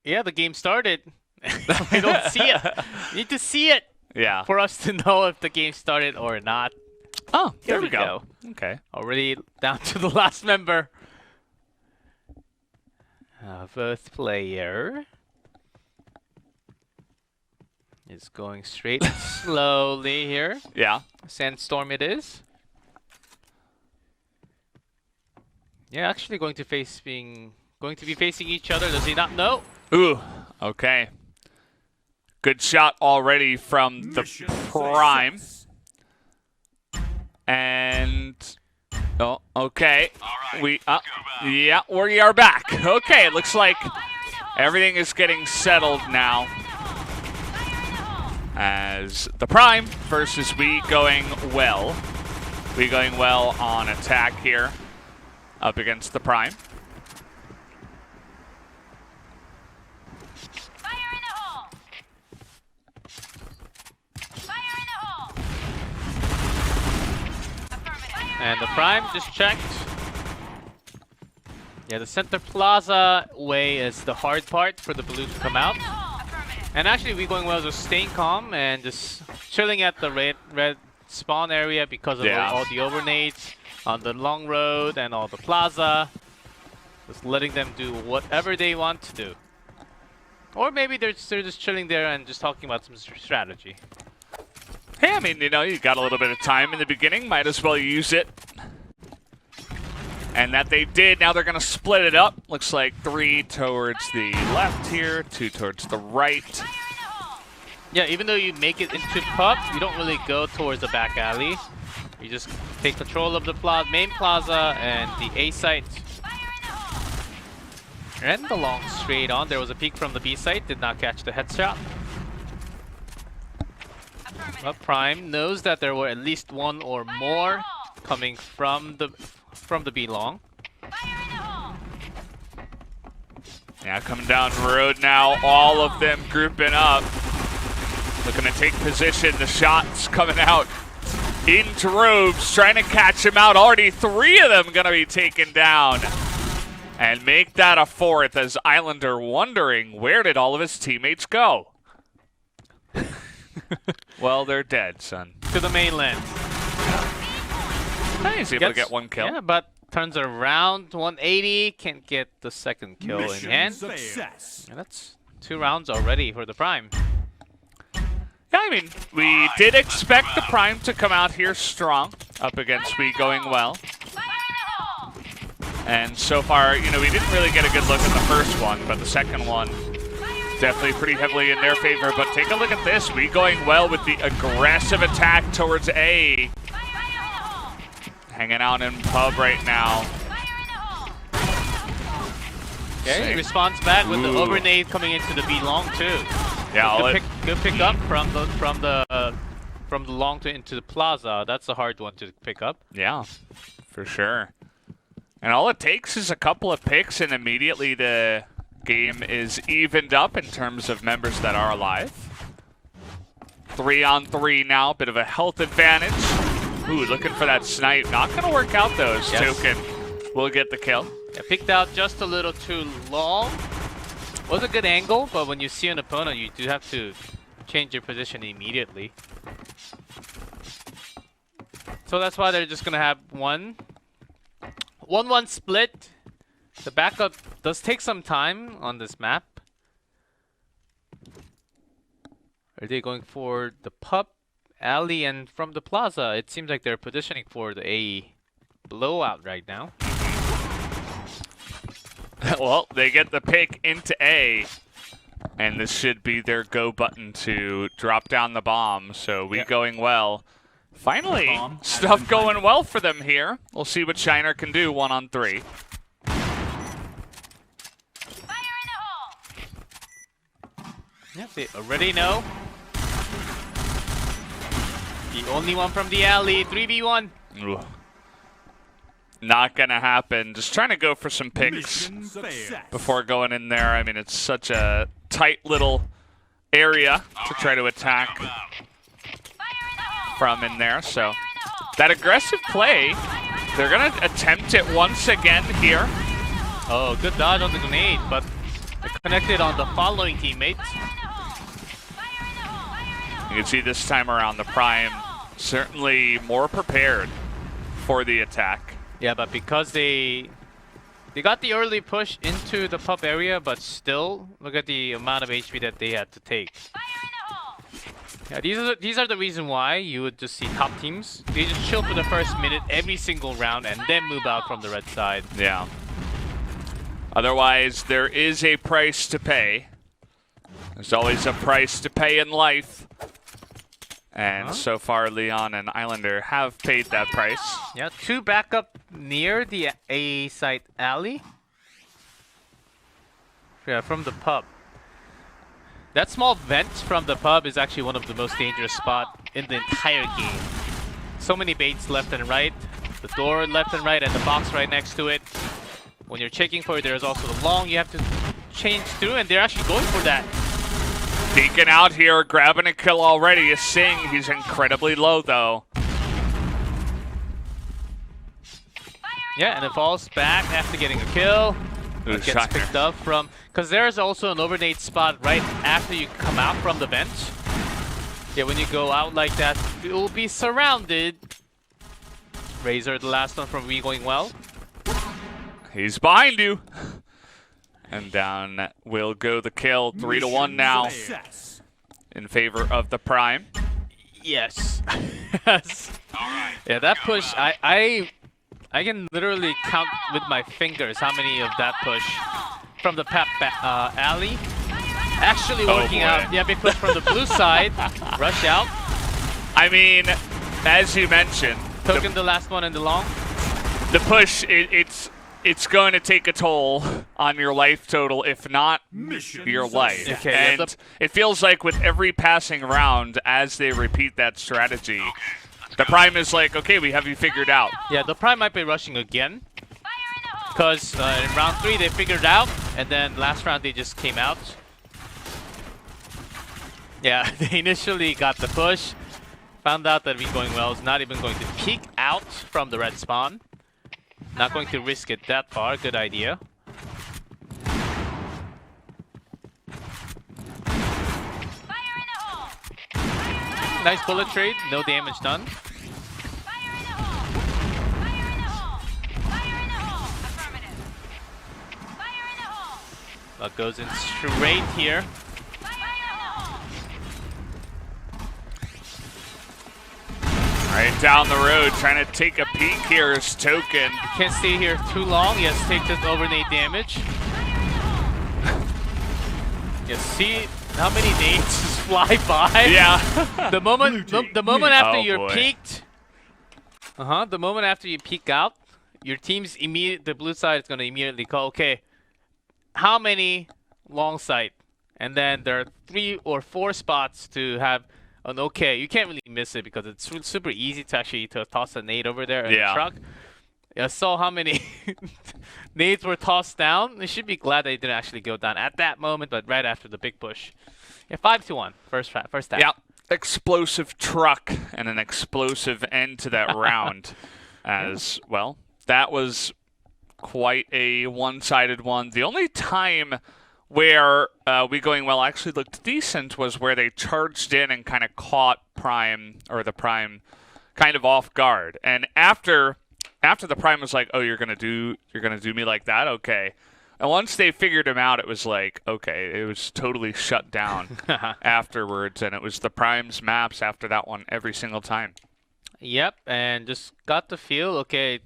Yeah, the game started. I don't see it. You need to see it for us to know if the game started or not. Oh, Here there we go. Okay. Already down to the last member. First player is going straight slowly here. Yeah. Sandstorm it is. Yeah, actually going to be facing each other. Does he not know? Ooh, okay. Good shot already from the Prime. And oh, okay. We are back. Okay, it looks like everything is getting settled now. As the Prime versus We.GoinG.Well. We.GoinG.Well on attack here up against the Prime. And the Prime just checked. Yeah, the center plaza way is the hard part for the blue to come out. And actually, We.GoinG.Well is just staying calm and just chilling at the red spawn area because of all the overnades on the long road and all the plaza. Just letting them do whatever they want to do. Or maybe they're just chilling there and just talking about some strategy. Hey, I mean, you know, you got a little bit of time in the beginning. Might as well use it. And that they did. Now they're going to split it up. Looks like 3 towards the left here, 2 towards the right. Yeah, even though you make it into pup, you don't really go towards the back alley. You just take control of the main plaza and the A site. And the long straight on. There was a peek from the B site. Did not catch the headshot. But Prime knows that there were at least one or more coming from the B long. Yeah, coming down the road now, all of them grouping up. Looking to take position, the shots coming out in droves, trying to catch him out. Already 3 of them gonna be taken down. And make that a 4th as Islander wondering where did all of his teammates go? Well, they're dead, son. To the mainland. He's able to get 1 kill. Yeah, but turns around 180. Can't get the second kill in hand. Success. And that's 2 rounds already for the Prime. Yeah, I mean, we did expect the Prime to come out here strong up against We.GoinG.Well. And so far, you know, we didn't really get a good look at the first one, but the second one definitely pretty heavily in their favor. But take a look at this. We.GoinG.Well with the aggressive attack towards A. Hanging out in pub right now. Okay, he responds back with the overnade coming into the B long too. Yeah, good pick up from the long to into the plaza. That's a hard one to pick up. Yeah, for sure. And all it takes is a couple of picks, and immediately the game is evened up in terms of members that are alive. 3-on-3 now, bit of a health advantage. Ooh, looking for that snipe. Not going to work out, though. Token will get the kill. Yeah, picked out just a little too long. Was a good angle, but when you see an opponent, you do have to change your position immediately. So that's why they're just going to have 1-1 split. The backup does take some time on this map. Are they going for the pub, alley, and from the plaza? It seems like they're positioning for the A blowout right now. Well, they get the pick into A, and this should be their go button to drop down the bomb. So We.GoinG.Well. Finally, stuff going well for them here. We'll see what Shiner can do 1-on-3. Yeah, they already know. The only one from the alley, 3v1. Ooh. Not gonna happen. Just trying to go for some picks before going in there. I mean, it's such a tight little area to try to attack from in there. So that aggressive play, they're gonna attempt it once again here. Oh, good dodge on the grenade, but connected on the following teammates. You can see this time around the Prime certainly more prepared for the attack. Yeah, but because they got the early push into the pub area, but still, look at the amount of HP that they had to take. Yeah, these are the reason why you would just see top teams. They just chill for the first minute every single round and then move out from the red side. Yeah. Otherwise, there is a price to pay. There's always a price to pay in life. And so far, Leon and Islander have paid that price. Yeah, 2 backup near the A site alley. Yeah, from the pub. That small vent from the pub is actually one of the most dangerous spots in the entire game. So many baits left and right. The door left and right and the box right next to it. When you're checking for it, there's also the long you have to change through, and they're actually going for that. Peeking out here, grabbing a kill already is Singh. He's incredibly low, though. Yeah, and it falls back after getting a kill. It gets picked up from... Because there's also an overnade spot right after you come out from the bench. Yeah, when you go out like that, you'll be surrounded. Razor, the last one from We.GoinG.Well. He's behind you. And down will go the kill. 3-1 now in favor of the Prime. Yes. Yes. Yeah, that push, I can literally count with my fingers how many of that push from the pep alley actually working out. Yeah, big push from the blue side. Rush out. I mean, as you mentioned, Token the last one in the long. The push, it's going to take a toll on your life total, if not your life. Okay, and yeah, it feels like with every passing round, as they repeat that strategy, the Prime is like, okay, we have you figured out. Yeah, the Prime might be rushing again. Because in round 3 they figured it out, and then last round they just came out. Yeah, they initially got the push. Found out that We.GoinG.Well is not even going to peek out from the red spawn. Not going to risk it that far. Good idea. Nice bullet trade. No damage done. But goes in straight here. Right down the road, trying to take a peek here is Token. Can't stay here too long. Yes, take this overnade damage. You see how many nades just fly by? Yeah. The moment after you're boy. peeked, the moment after you peek out, your team's the blue side is gonna immediately call, okay, how many long sight? And then there are 3 or 4 spots to have an okay. You can't really miss it because it's super easy to actually toss a nade over there in the truck. Yeah, saw how many nades were tossed down. They should be glad they didn't actually go down at that moment, but right after the big push. Yeah, 5-1. First half. Yeah, explosive truck and an explosive end to that round as well. That was quite a one-sided one. The only time where We.GoinG.Well actually looked decent was where they charged in and kind of caught Prime, or the Prime, kind of off guard. And after the Prime was like, "Oh, you're gonna do me like that? Okay." And once they figured him out, it was like, okay, it was totally shut down afterwards, and it was the Prime's maps after that one every single time. Yep, and just got the feel, okay,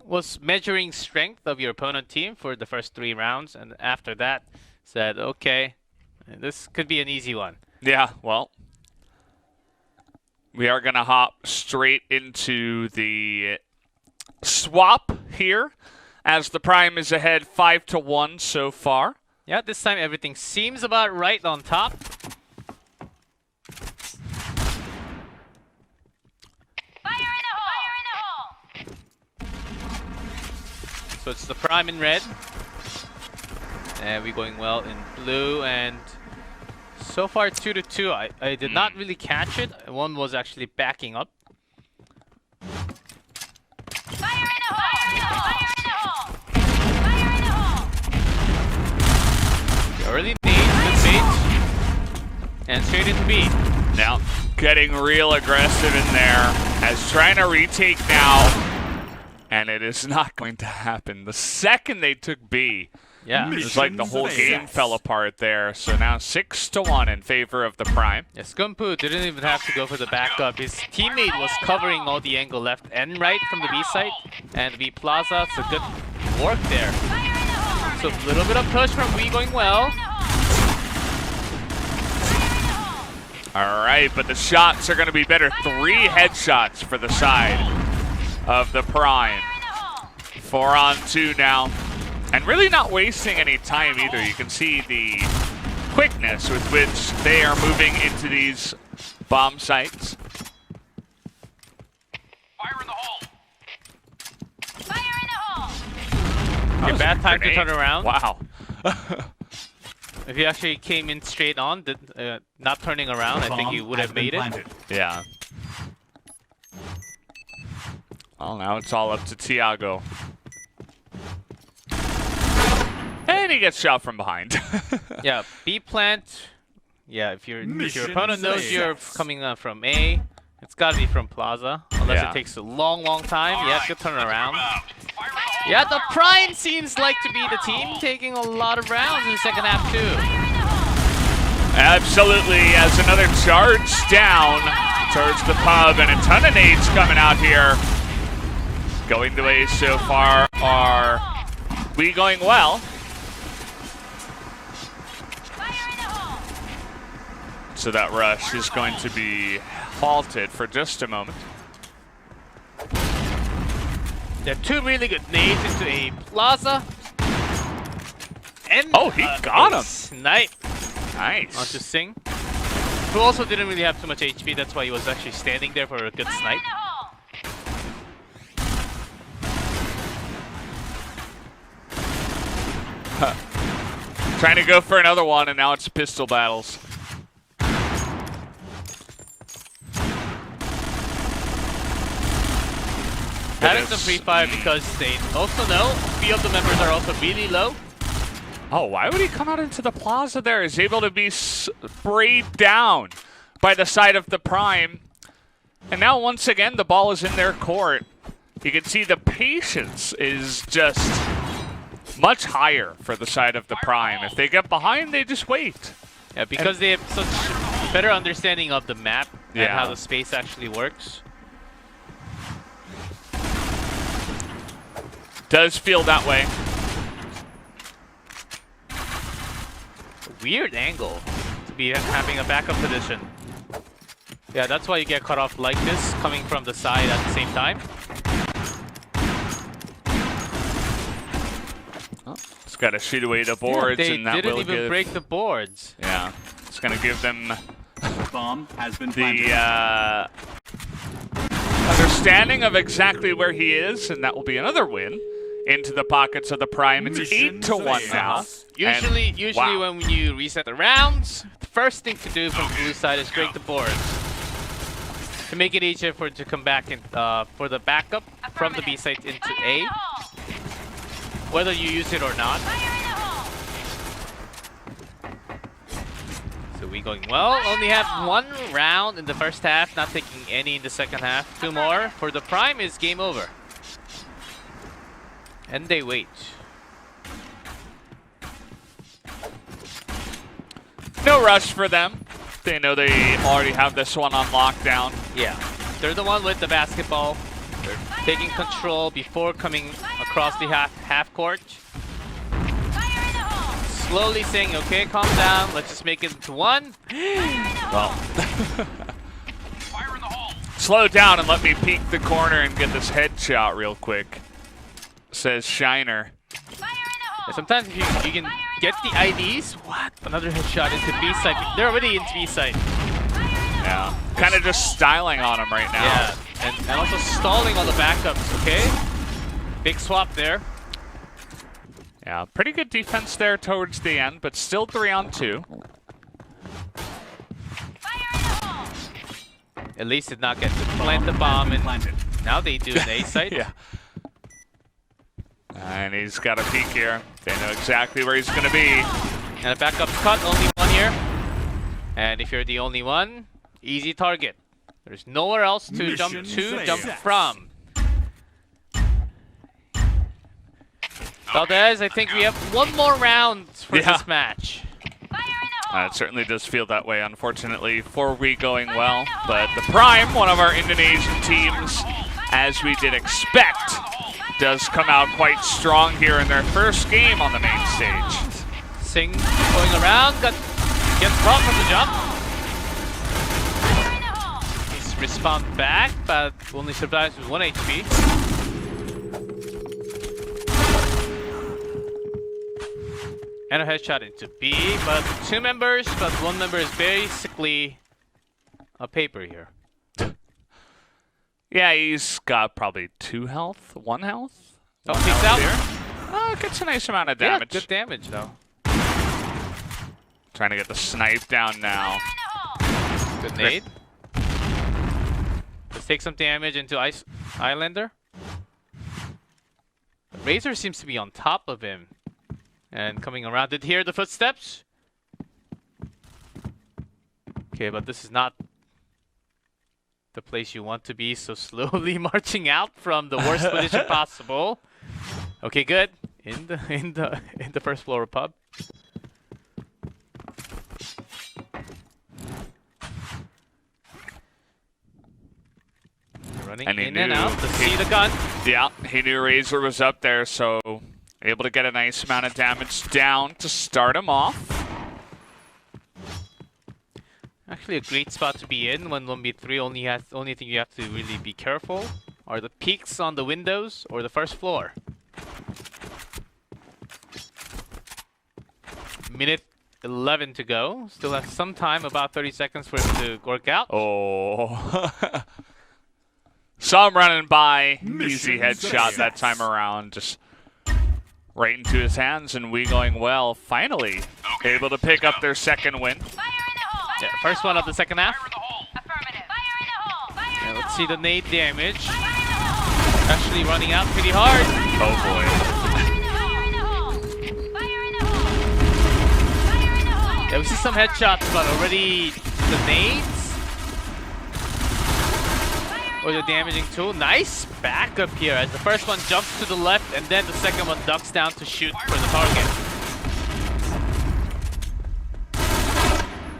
was measuring strength of your opponent team for the first 3 rounds, and after that said, okay, this could be an easy one. Yeah, well, we are going to hop straight into the swap here, as the Prime is ahead 5-1 so far. Yeah, this time everything seems about right on top. So it's the Prime in red. And We.GoinG.Well in blue, and so far 2-2. I did not really catch it. One was actually backing up. Early nades, good bait. And straight into B. Now, getting real aggressive in there as trying to retake now. And it is not going to happen. The second they took B, yeah, it was like the whole game fell apart there. So now 6-1 in favor of the Prime. Yeah, Scumpu didn't even have to go for the backup. His teammate was covering all the angle left and right from the B site. And B Plaza, so good work there. So a little bit of push from We.GoinG.Well. All right, but the shots are going to be better. 3 headshots for the side of the Prime. 4 on 2 now. And really not wasting any time either. You can see the quickness with which they are moving into these bomb sites. Fire in the hole! Fire in the hole! Okay, bad time to turn around. Wow. If he actually came in straight on, not turning around, I think he would have made it. Yeah. Well, now it's all up to Tiago. And he gets shot from behind. Yeah, B plant. Yeah, if your opponent knows you're coming from A, it's gotta be from Plaza. Unless it takes a long time. You have to turn around. Yeah, the Prime seems like to be the team taking a lot of rounds in the second half too. Absolutely, as another charge down towards the pub, and a ton of nades coming out here. Going the way so far are We.GoinG.Well. So that rush is going to be halted for just a moment. There are 2 really good nades into a Plaza. And oh, he got him. Snipe. Nice. Onto Singh, who also didn't really have too much HP. That's why he was actually standing there for a good snipe. Trying to go for another one, and now it's pistol battles. Having some free fire because they also know a few of the members are also really low. Oh, why would he come out into the Plaza there? He's able to be sprayed down by the side of the Prime. And now, once again, the ball is in their court. You can see the patience is just much higher for the side of the Prime. If they get behind, they just wait. Yeah, because they have such better understanding of the map and how the space actually works. Does feel that way. Weird angle to be having a backup position. Yeah, that's why you get cut off like this, coming from the side at the same time. Oh, it's got to shoot away the boards, and that will didn't even break the boards. Yeah, it's going to give them Bomb has been the understanding of exactly where he is, and that will be another win into the pockets of the Prime. It's 8-1 now. Usually when you reset the rounds, the first thing to do from the blue side is break the boards to make it easier for it to come back in, for the backup from the B site into A, whether you use it or not. So We.GoinG.Well only have 1 round in the first half, not taking any in the second half. 2 more. For the Prime is game over. And they wait. No rush for them. They know they already have this one on lockdown. Yeah. They're the one with the basketball. They're taking control before coming across the half court. Slowly saying, okay, calm down. Let's just make it into 1. Well. Slow down and let me peek the corner and get this headshot real quick, says Shiner. Yeah, sometimes if you can get the IDs, what? Another headshot into B side. They're already into B side. Yeah. Kind of just styling on him right now. Yeah, and also stalling on the backups, okay? Big swap there. Yeah, pretty good defense there towards the end, but still 3-on-2. At least did not get to plant the bomb, and now they do an A site. Yeah. And he's got a peek here. They know exactly where he's going to be. And a backup cut, only one here. And if you're the only one, easy target. There's nowhere else to jump from. Valdez, I think we have one more round for this match. It certainly does feel that way, unfortunately, for We.GoinG.Well. But the Prime, one of our Indonesian teams, as we did expect, does come out quite strong here in their first game on the main stage. Sing going around, gets caught from the jump. He's respawned back, but only survives with 1 HP. And a headshot into B, but 2 members, but 1 member is basically a paper here. Yeah, he's got probably 2 health, 1 health. Oh, peeks out here. Gets a nice amount of damage. Yeah, good damage though. Trying to get the snipe down now. Good nade. Let's take some damage into Islander. Razor seems to be on top of him. And coming around, did hear the footsteps? Okay, but this is not the place you want to be, so slowly marching out from the worst position possible. Okay, good. In the first floor of pub. Running in and out to see the gun. Yeah, he knew Razor was up there, so able to get a nice amount of damage down to start him off. Actually a great spot to be in when 1v3 only thing you have to really be careful are the peaks on the windows or the first floor. Minute 11 to go. Still has some time, about 30 seconds for it to work out. Oh. Saw him running by. Easy headshot that time around. Just right into his hands, and We.GoinG.Well finally able to pick up their second win. Yeah, first one of the second half. Yeah, let's see the nade damage. Actually running out pretty hard. Oh boy. Yeah, we see some headshots, but already the nades or the damaging tool. Nice backup here as the first one jumps to the left and then the second one ducks down to shoot for the target.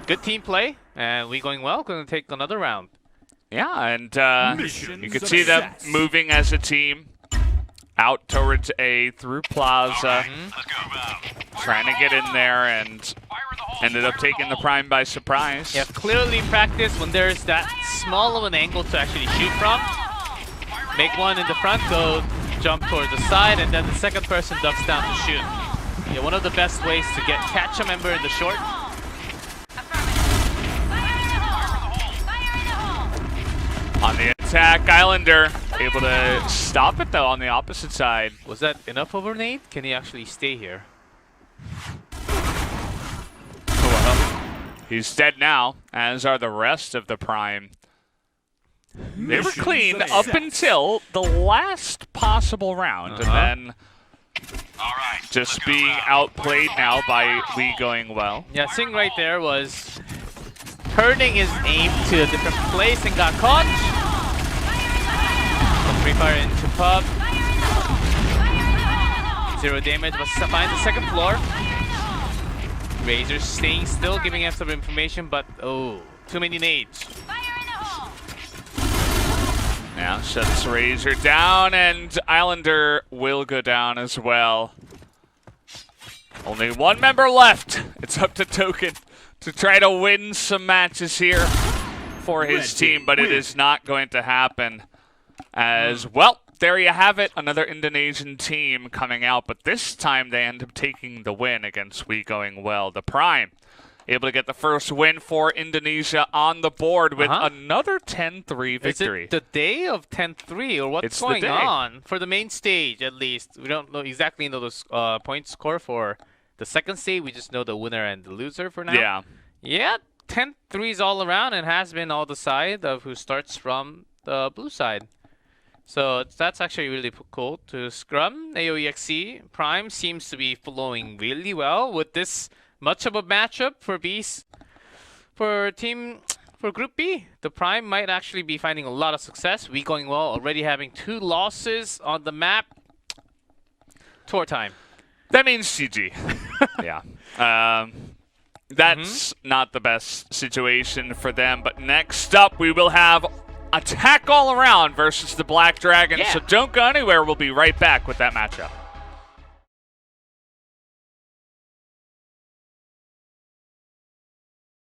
Good team play, and We.GoinG.Well going to take another round. Yeah, and you can see them moving as a team out towards A through Plaza, trying to get in there, and ended up taking the Prime by surprise. Yeah, clearly practice when there's that small of an angle to actually shoot from. Make one in the front, go jump towards the side, and then the second person ducks down to shoot. Yeah, one of the best ways to catch a member in the short. On the attack, Islander able to stop it though on the opposite side. Was that enough of a nade? Can he actually stay here? He's dead now, as are the rest of the Prime. They were clean up until the last possible round, and then just being outplayed now by We.GoinG.Well. Yeah, Sing right there was turning his aim to a different place and got caught. Free fire into pub. 0 damage, but finds the second floor. Razor staying still, giving him some information, but oh, too many nades. Now shuts Razor down, and Islander will go down as well. Only one member left. It's up to Token to try to win some matches here for his team, but it is not going to happen. As well, there you have it, another Indonesian team coming out, but this time they end up taking the win against We.GoinG.Well. The Prime able to get the first win for Indonesia on the board with another 10-3 victory. Is it the day of 10-3 or what's going on for the main stage at least? We don't know exactly the point score for the second stage. We just know the winner and the loser for now. Yeah. Yeah, 10-3s all around and has been all the side of who starts from the blue side. So that's actually really cool to scrum. AOEXE Prime seems to be flowing really well with this much of a matchup for Group B. The Prime might actually be finding a lot of success. We.GoinG.Well already having 2 losses on the map. Tour time. That means GG. Yeah. That's not the best situation for them. But next up, we will have Attack All Around versus the Black Dragon. Yeah. So don't go anywhere. We'll be right back with that matchup.